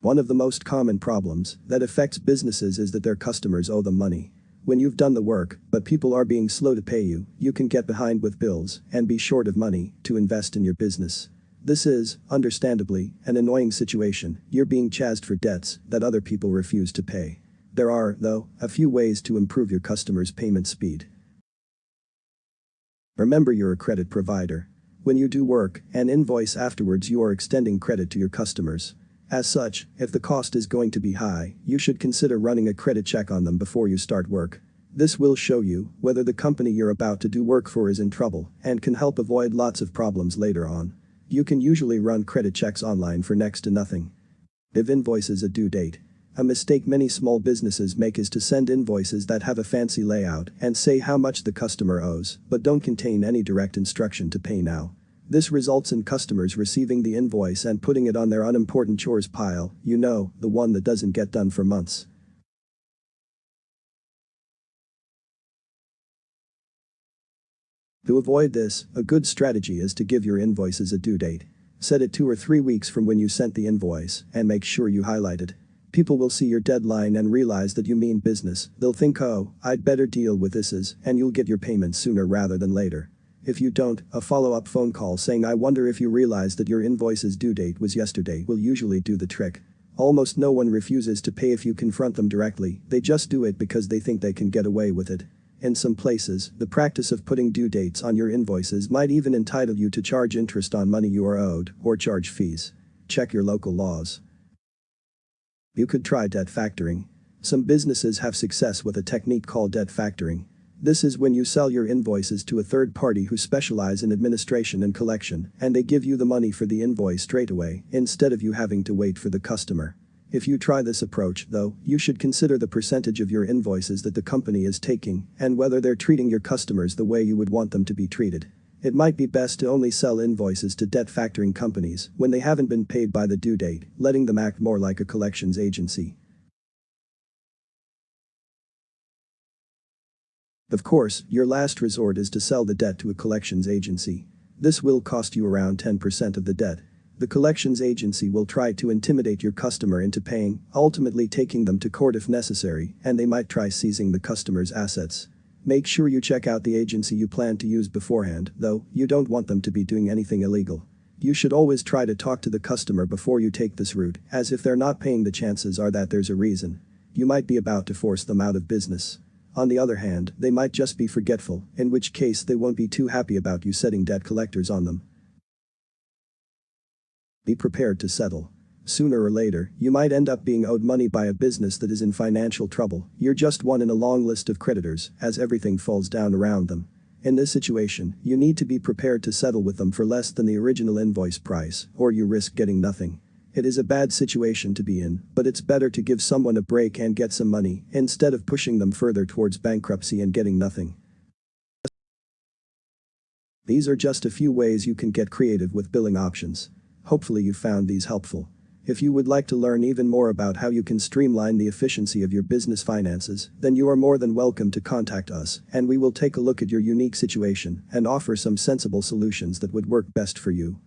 One of the most common problems that affects businesses is that their customers owe them money. When you've done the work, but people are being slow to pay you, you can get behind with bills and be short of money to invest in your business. This is, understandably, an annoying situation. You're being chased for debts that other people refuse to pay. There are, though, a few ways to improve your customers' payment speed. Remember, you're a credit provider. When you do work and invoice afterwards, you are extending credit to your customers. As such, if the cost is going to be high, you should consider running a credit check on them before you start work. This will show you whether the company you're about to do work for is in trouble and can help avoid lots of problems later on. You can usually run credit checks online for next to nothing. Give invoices a due date. A mistake many small businesses make is to send invoices that have a fancy layout and say how much the customer owes, but don't contain any direct instruction to pay now. This results in customers receiving the invoice and putting it on their unimportant chores pile, the one that doesn't get done for months. To avoid this, a good strategy is to give your invoices a due date. Set it 2 or 3 weeks from when you sent the invoice and make sure you highlight it. People will see your deadline and realize that you mean business. They'll think, oh, I'd better deal with this, and you'll get your payment sooner rather than later. If you don't, a follow-up phone call saying I wonder if you realize that your invoice's due date was yesterday will usually do the trick. Almost no one refuses to pay if you confront them directly, they just do it because they think they can get away with it. In some places, the practice of putting due dates on your invoices might even entitle you to charge interest on money you are owed or charge fees. Check your local laws. You could try debt factoring. Some businesses have success with a technique called debt factoring. This is when you sell your invoices to a third party who specialize in administration and collection, and they give you the money for the invoice straight away instead of you having to wait for the customer. If you try this approach, though, you should consider the percentage of your invoices that the company is taking and whether they're treating your customers the way you would want them to be treated. It might be best to only sell invoices to debt factoring companies when they haven't been paid by the due date, letting them act more like a collections agency. Of course, your last resort is to sell the debt to a collections agency. This will cost you around 10% of the debt. The collections agency will try to intimidate your customer into paying, ultimately taking them to court if necessary, and they might try seizing the customer's assets. Make sure you check out the agency you plan to use beforehand, though, you don't want them to be doing anything illegal. You should always try to talk to the customer before you take this route, as if they're not paying, the chances are that there's a reason. You might be about to force them out of business. On the other hand, they might just be forgetful, in which case they won't be too happy about you setting debt collectors on them. Be prepared to settle. Sooner or later, you might end up being owed money by a business that is in financial trouble. You're just one in a long list of creditors, as everything falls down around them. In this situation, you need to be prepared to settle with them for less than the original invoice price, or you risk getting nothing. It is a bad situation to be in, but it's better to give someone a break and get some money instead of pushing them further towards bankruptcy and getting nothing. These are just a few ways you can get creative with billing options. Hopefully you found these helpful. If you would like to learn even more about how you can streamline the efficiency of your business finances, then you are more than welcome to contact us, and we will take a look at your unique situation and offer some sensible solutions that would work best for you.